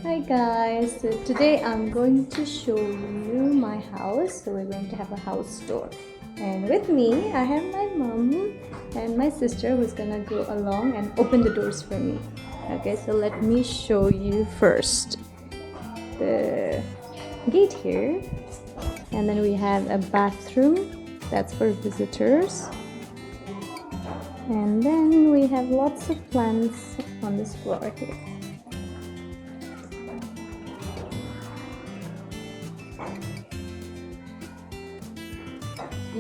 Hi guys, so today I'm going to show you my house. So we're going to have a house tour, and with me I have my mom and my sister who's gonna go along and open the doors for me. Okay, so let me show you first the gate here, and then we have a bathroom that's for visitors, and then we have lots of plants on this floor here.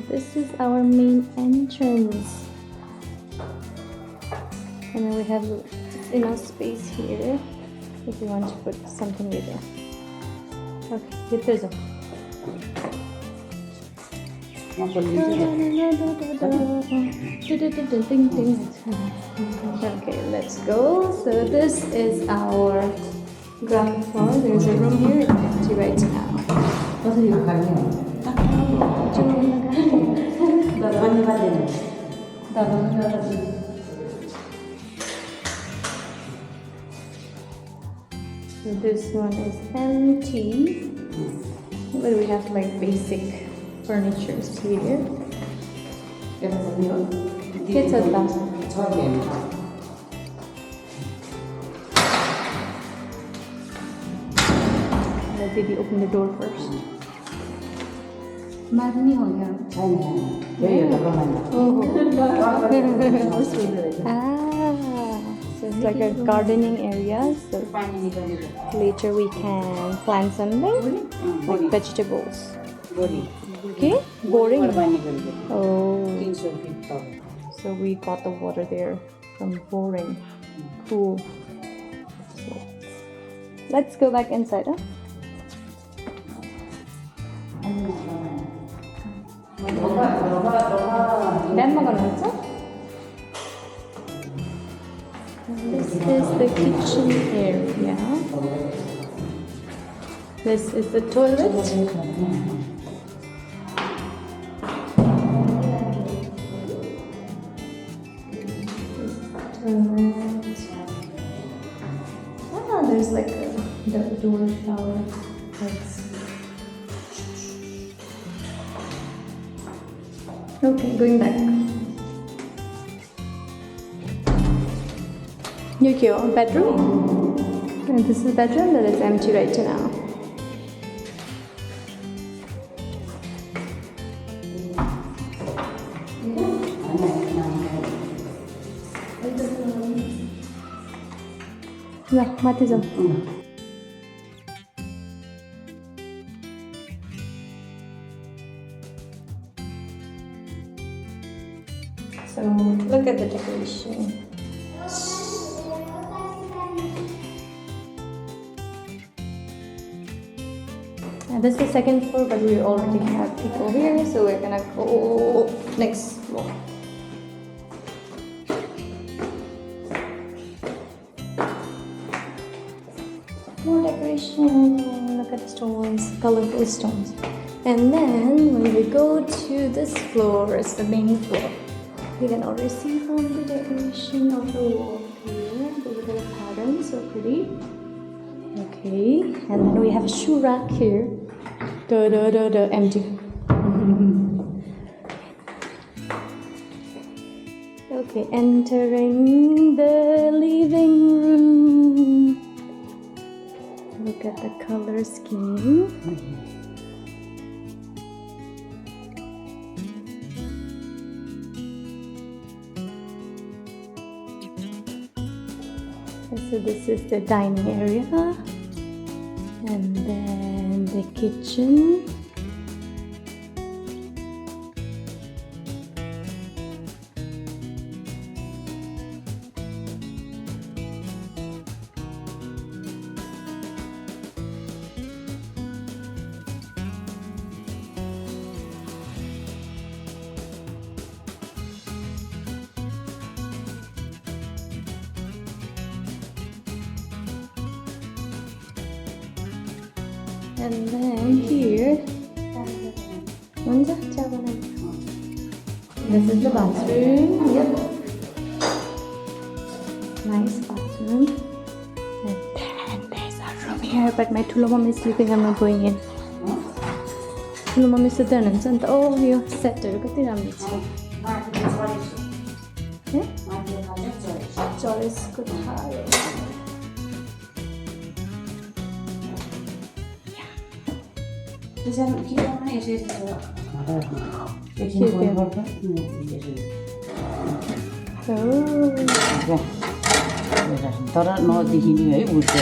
This is our main entrance, and then we have enough space here if you want to put something with it. Okay, get this up. Okay, let's go. So this is our ground floor. There's a room here, it's empty right now. So this one is empty, but we have like basic furnitures here. Let baby open the door first. So it's like a gardening area, so later we can plant something like vegetables. Okay, boring. Oh, so we got the water there from boring. Cool. So let's go back inside. Huh? This is the kitchen area. This is the toilet. There's like the door shower. Okay, going back. Yukio, bedroom. And this is the bedroom that is empty right now. Yeah, mati jam. So look at the decoration. And this is the second floor, but we already have people here, so we're gonna go next floor. More decoration. Look at the stones, colorful stones. And then when we go to this floor, it's the main floor. You can already see from the decoration of the wall here. Look at the pattern, so pretty. Okay, and then we have a shoe rack here. Empty. Okay, entering the living room. Look at the color scheme. So this is the dining area, and then the kitchen. And then here, this is the bathroom. Yep. Nice bathroom. And then there's a room here, but my Tula mom is sleeping. I'm not going in. Tula mom is sitting and saying, "Oh, you set it. Look at the Choris kuthayo. तर नदेखिने है बुझ्छ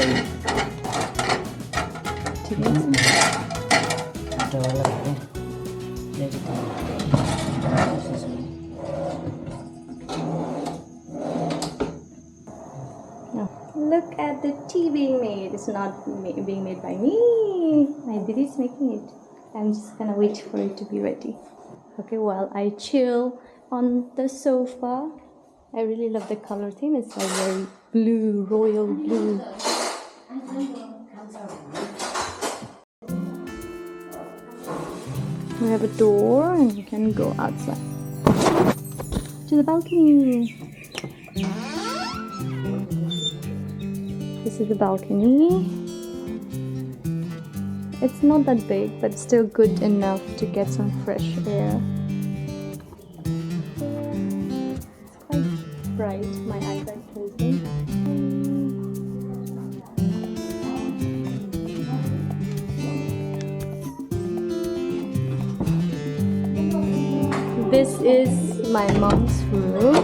Look at the tea being made. It's not being made by me. My didi is making it. I'm just gonna wait for it to be ready. Okay, while I chill on the sofa. I really love the color theme. It's like very blue, royal blue. We have a door and you can go outside to the balcony. This is the balcony. It's not that big, but still good enough to get some fresh air. Bright, my eyes are closing. This is my mom's room.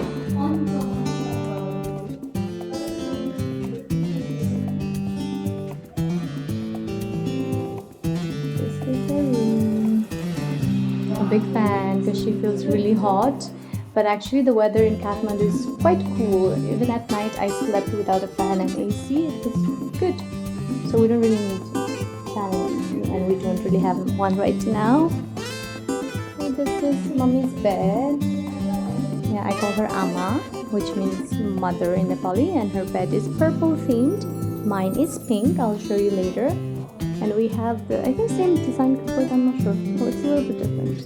This is her room. A big fan because she feels really hot. But actually the weather in Kathmandu is quite cool. Even at night I slept without a fan and AC. It was good. So we don't really need fan and AC, and we don't really have one right now. So this is mommy's bed. Yeah, I call her Ama, which means mother in Nepali, and her bed is purple themed. Mine is pink. I'll show you later. And we have the, I think, same design cupboard. I'm not sure. Oh, it's a little bit different.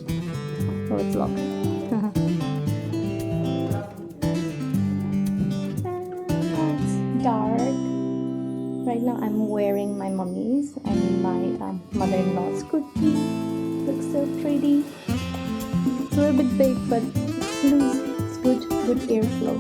Oh, it's locked. Dark. Right now I'm wearing my mummy's and my mother-in-law's kurti. Looks so pretty. It's a little bit big, but it's loose. It's good airflow.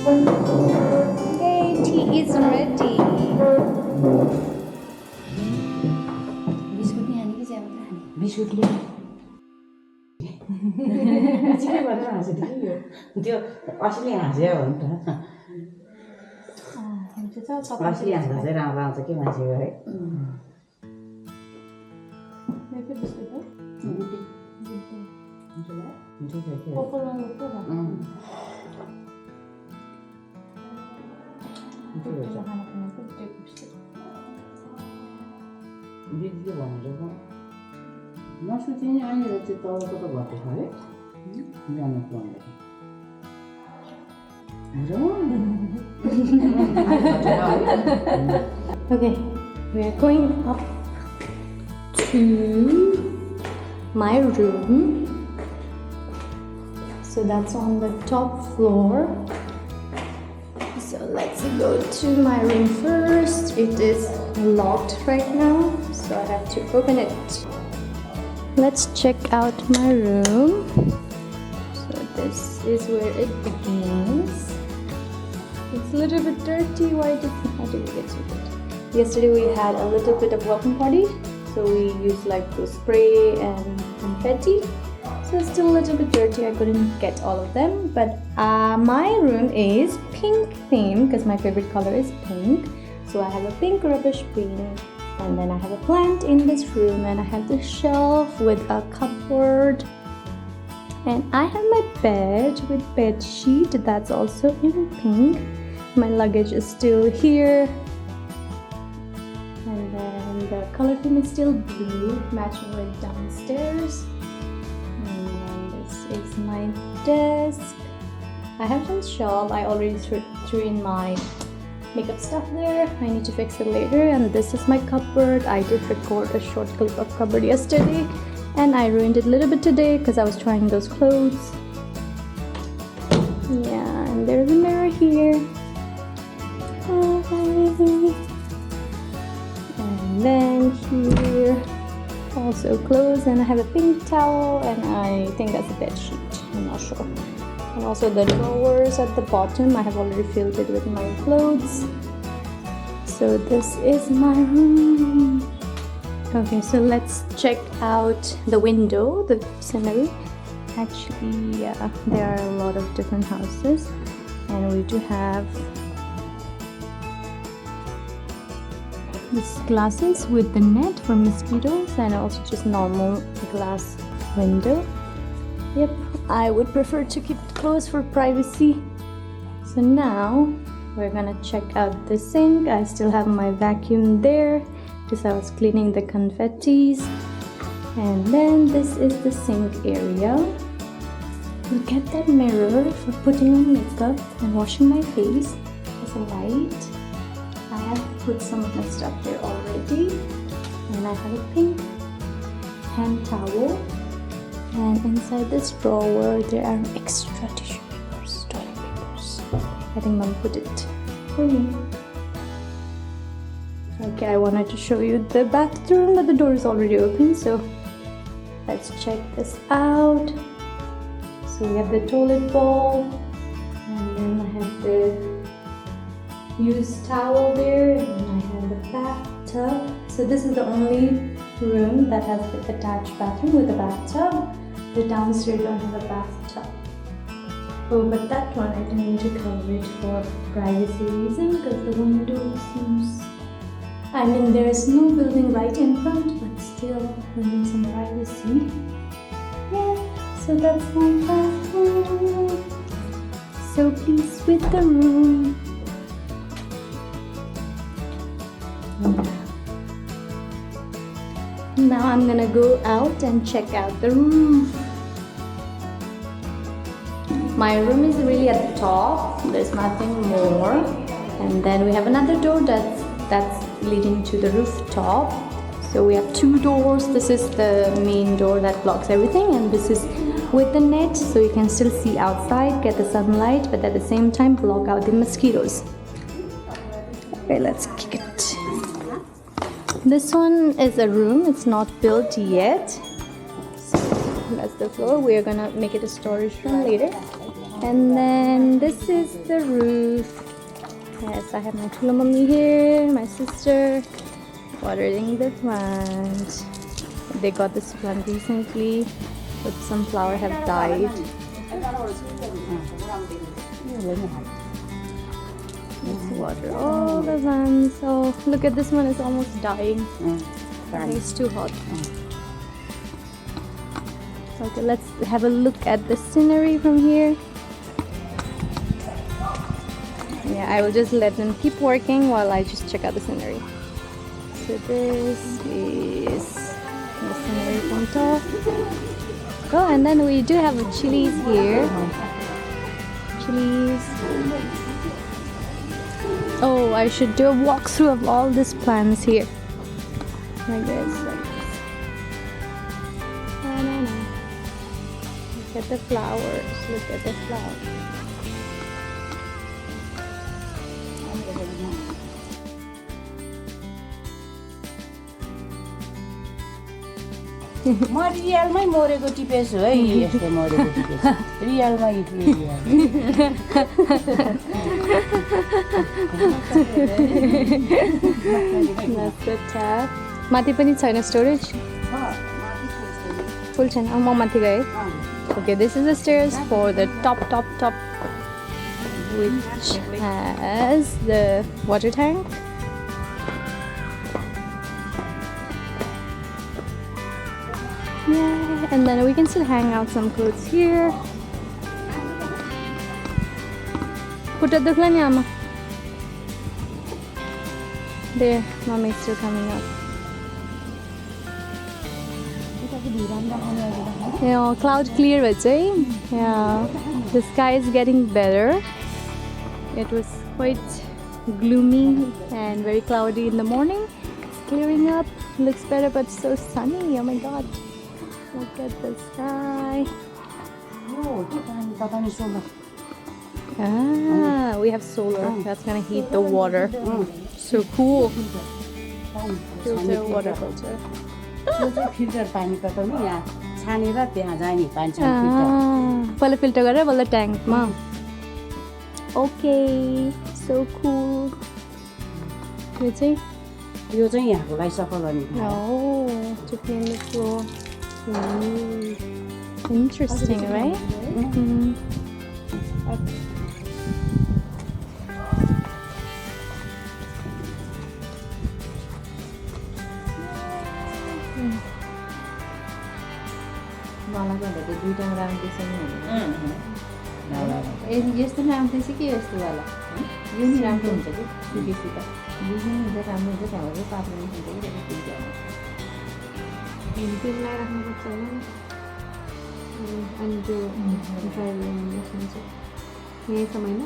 Okay, tea is ready. बिस्कुटले के भनेर हाँसेको थियो त्यो असली हाँस्यो हो नि त असली हाँस्दा चाहिँ राम्रो आउँछ के मान्छेको है दिदीले भनेको नसुतिने अहिले चाहिँ तलको त घटेको है जानु पर्दैन Okay, we are going up to my room. So that's on the top floor. So let's go to my room first. It is locked right now, so I have to open it. Let's check out my room. So this is where it begins. It's a little bit dirty. How did it get so dirty? Yesterday we had a little bit of welcome party, so we used like the spray and confetti. So it's still a little bit dirty. I couldn't get all of them, but my room is pink theme because my favorite color is pink. So I have a pink rubbish bin, and then I have a plant in this room, and I have the shelf with a cupboard, and I have my bed with bed sheet that's also in pink. My luggage is still here, and then the color theme is still blue, matching with downstairs. And then this is my desk. I have this shawl. I already threw in my makeup stuff there. I need to fix it later. And this is my cupboard. I did record a short clip of cupboard yesterday, and I ruined it a little bit today because I was trying those clothes. Yeah, and there's a mirror here. And then here also clothes, and I have a pink towel, and I think that's a bed sheet. I'm not sure. And also the drawers at the bottom, I have already filled it with my clothes. So this is my room. Okay, so let's check out the window, the scenery. Actually, yeah, there are a lot of different houses, and we do have these glasses with the net for mosquitoes, and also just normal glass window. Yep, I would prefer to keep it closed for privacy. So now we're gonna check out the sink. I still have my vacuum there because I was cleaning the confettis. And then this is the sink area. Look at that mirror for putting on makeup and washing my face. There's a light. I have put some of my stuff there already. And I have a pink hand towel. And inside this drawer there are extra tissue papers, toilet papers. I think Mom put it for me. Okay, I wanted to show you the bathroom, but the door is already open, so let's check this out. So we have the toilet bowl, and then I have the used towel there, and I have the bathtub. So this is the only room that has the attached bathroom with a bathtub. The downstairs don't have a bathtub. Oh, but that one I don't need to cover it for privacy reason because the window seems... I mean, there is no building right in front, but still we need some privacy. Yeah, so that's my bathroom. So pleased with the room. Yeah. Now I'm gonna go out and check out the roof. My room is really at the top. There's nothing more. And then we have another door that's leading to the rooftop. So we have two doors. This is the main door that blocks everything, and this is with the net, so you can still see outside, get the sunlight, but at the same time block out the mosquitoes. Okay, let's kick it. This one is a room. It's not built yet. So that's the floor. We are gonna make it a storage room later. And then this is the roof. Yes, I have my Tula Mummy here, my sister, watering the plant. They got this plant recently, but some flowers have died. Let's water all the plants. Oh, look at this one, it's almost dying. It's too hot. Okay, let's have a look at the scenery from here. Yeah, I will just let them keep working while I just check out the scenery. So this is the scenery from top. Oh, and then we do have chilies here. Chilies. Oh, I should do a walkthrough of all these plants here. Like this, like this. Look at the flowers. Look at the flowers. म रियलमै मरेको टिपेछु है यस्तो मरेको टिपेछु रियलमै That's the tap. माथि पनि छैन storage full छैन म माथि गएँ Okay, this is the stairs for the top which has the water tank. Yeah, and then we can still hang out some clothes here. Put at the Klanyama. There, Mommy is still coming up. Yeah, cloud clear, yeah. The sky is getting better. It was quite gloomy and very cloudy in the morning. It's clearing up. Looks better, but so sunny. Oh my god. Look at the sky. Ah, we have solar. That's gonna heat the water. So cool. Filter water filter. यो चाहिँ filter पानी तताउने यहाँ छानेर त्यहाँ जाने पानी छाने पहिला filter गरेर बल्ल ट्याङ्कमा. Okay, so cool. यो चाहिँ यहाँकोलाई सफा गर्ने. Oh, to clean the floor. Interesting, right? मलाई गर्दा त दुईटामा राम्रो देख्छ नि भनेर. यस्तो राम्रो देख्छ कि यस्तो वाला यो नि राम्रो हुन्छ कि सुकेसी त बुझ्नु हुन्छ राम्रो हुन्छ त्यहाँबाट पाप्नु हुन्छ कि दुईटामा पेन्टिङलाई राख्नुपर्छ होइन. अनि त्यो ड्राई गर्नु चाहिँ यहीँ समयमा